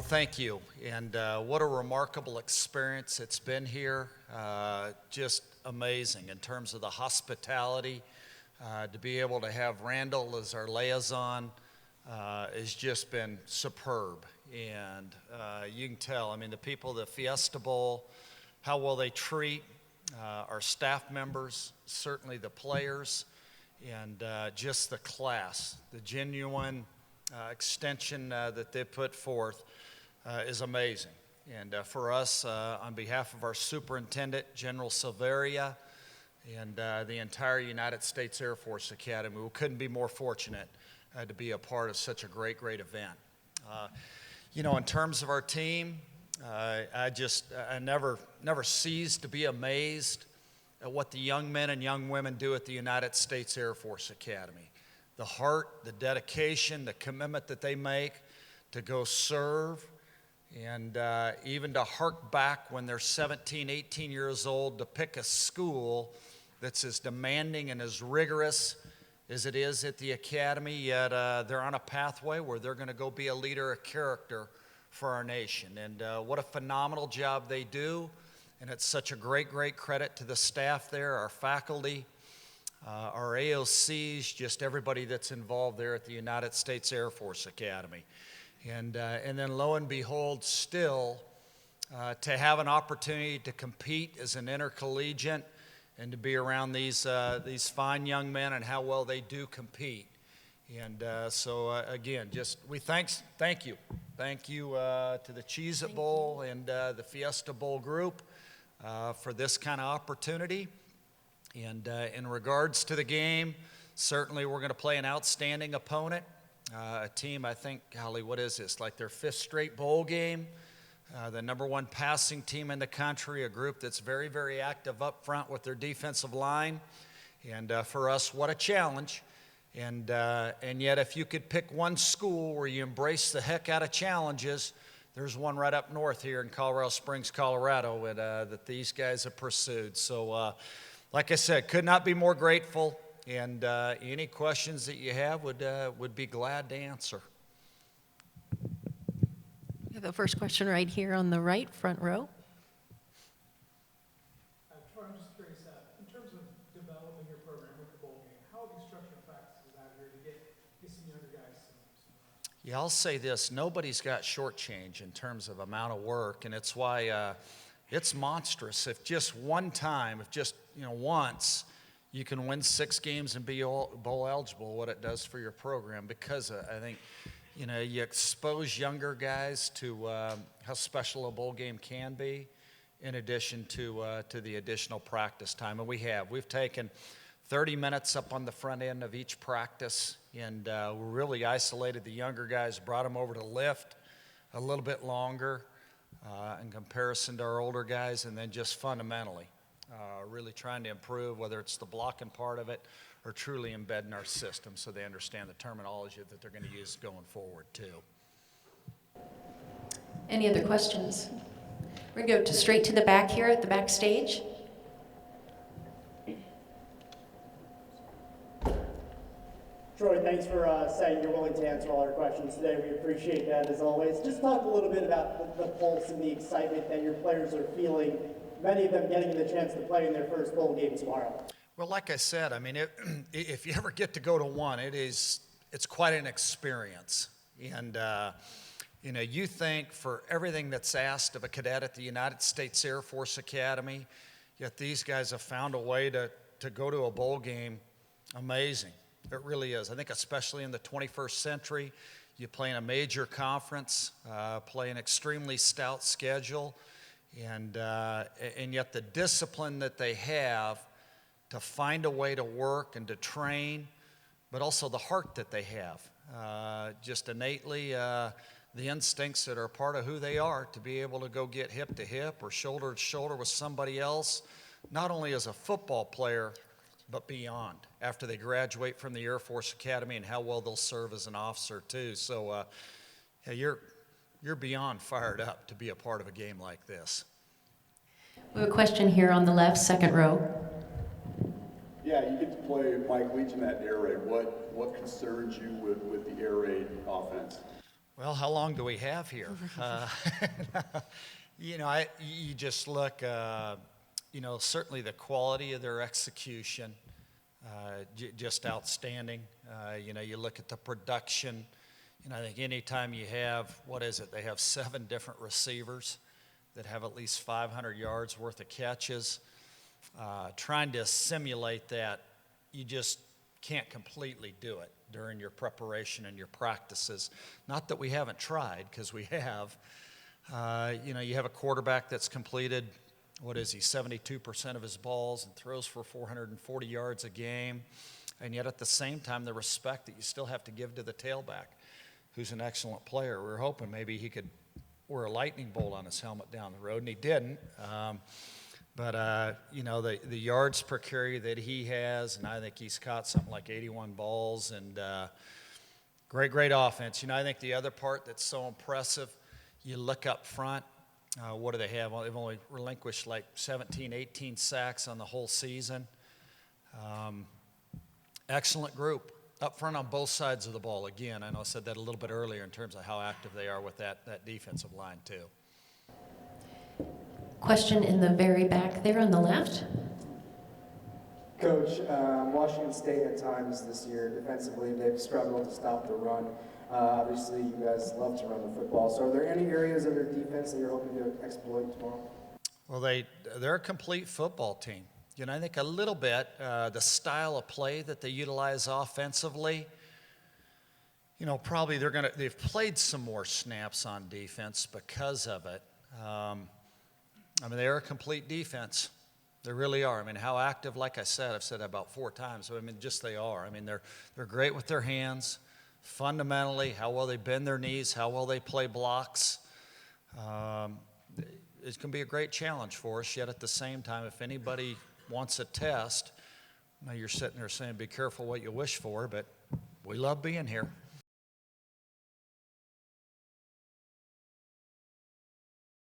thank you. And what a remarkable experience it's been here. Just amazing in terms of the hospitality. To be able to have Randall as our liaison has just been superb. And you can tell, I mean, the people of the Fiesta Bowl, how well they treat our staff members, certainly the players, and just the class, the genuine extension that they put forth is amazing. And for us, on behalf of our superintendent, General Silveria, and the entire United States Air Force Academy, we couldn't be more fortunate to be a part of such a great, great event. You know, in terms of our team, I never cease to be amazed at what the young men and young women do at the United States Air Force Academy. The heart, the dedication, the commitment that they make to go serve, and even to hark back when they're 17, 18 years old to pick a school that's as demanding and as rigorous as it is at the academy, yet they're on a pathway where they're going to go be a leader of character for our nation. And what a phenomenal job they do, and it's such a great, great credit to the staff there, our faculty, our AOCs, just everybody that's involved there at the United States Air Force Academy. And then lo and behold, still to have an opportunity to compete as an intercollegiate and to be around these fine young men and how well they do compete. And so again, just we thank you to the Cheez-It Bowl and the Fiesta Bowl group for this kind of opportunity. And in regards to the game, certainly we're going to play an outstanding opponent. A team, I think, golly, what is this, like their 5th straight bowl game, the #1 passing team in the country, a group that's very, very active up front with their defensive line. And for us, what a challenge. And yet, if you could pick one school where you embrace the heck out of challenges, there's one right up north here in Colorado Springs, Colorado, that these guys have pursued. So, like I said, could not be more grateful. And any questions that you have would be glad to answer. We have the first question right here on the right, front row. Troy, I'm just curious, in terms of developing your program with the bowl game, how have you structured practices out here to get some younger guys some Yeah, I'll say this. Nobody's got shortchange in terms of amount of work, and it's why it's monstrous. If just one time, if just once, you can win 6 games and be bowl eligible, what it does for your program, because I think, you expose younger guys to how special a bowl game can be, in addition to the additional practice time. And we've taken 30 minutes up on the front end of each practice, and we really isolated the younger guys, brought them over to lift a little bit longer in comparison to our older guys, and then just fundamentally really trying to improve, whether it's the blocking part of it or truly embedding our system so they understand the terminology that they're going to use going forward too. Any other questions? We're going to go straight to the back here at the backstage. Troy, thanks for saying you're willing to answer all our questions today. We appreciate that as always. Just talk a little bit about the pulse and the excitement that your players are feeling, many of them getting the chance to play in their first bowl game tomorrow. Well, like I said, I mean, if you ever get to go to one, it's quite an experience. And, you think for everything that's asked of a cadet at the United States Air Force Academy, yet these guys have found a way to go to a bowl game. Amazing. It really is. I think especially in the 21st century, you play in a major conference, play an extremely stout schedule, and yet the discipline that they have to find a way to work and to train, but also the heart that they have, just innately the instincts that are part of who they are, to be able to go get hip to hip or shoulder to shoulder with somebody else, not only as a football player, but beyond, after they graduate from the Air Force Academy, and how well they'll serve as an officer too. So you're beyond fired up to be a part of a game like this. We have a question here on the left, second row. Yeah, you get to play Mike Leach in that air raid. What concerns you with the air raid offense? Well, how long do we have here? You just look, certainly the quality of their execution, just outstanding. You look at the production. I think anytime you have, they have 7 different receivers that have at least 500 yards worth of catches. Trying to simulate that, you just can't completely do it during your preparation and your practices. Not that we haven't tried, because we have. You have a quarterback that's completed, 72% of his balls and throws for 440 yards a game. And yet at the same time, the respect that you still have to give to the tailback, who's an excellent player. We were hoping maybe he could wear a lightning bolt on his helmet down the road, and he didn't. The yards per carry that he has, and I think he's caught something like 81 balls, and great offense. I think the other part that's so impressive, you look up front, what do they have? Well, they've only relinquished like 17, 18 sacks on the whole season. Excellent group. Up front on both sides of the ball. Again, I know I said that a little bit earlier in terms of how active they are with that defensive line too. Question in the very back there on the left. Coach, Washington State at times this year, defensively, they've struggled to stop the run. Obviously, you guys love to run the football. So are there any areas of their defense that you're hoping to exploit tomorrow? Well, they're a complete football team. I think a little bit, the style of play that they utilize offensively, probably they've played some more snaps on defense because of it. They're a complete defense. They really are. How active, like I said, I've said that about 4 times. Just they are. They're great with their hands. Fundamentally, how well they bend their knees, how well they play blocks. It's going to be a great challenge for us, yet at the same time, if anybody wants a test, you're sitting there saying, be careful what you wish for, but we love being here.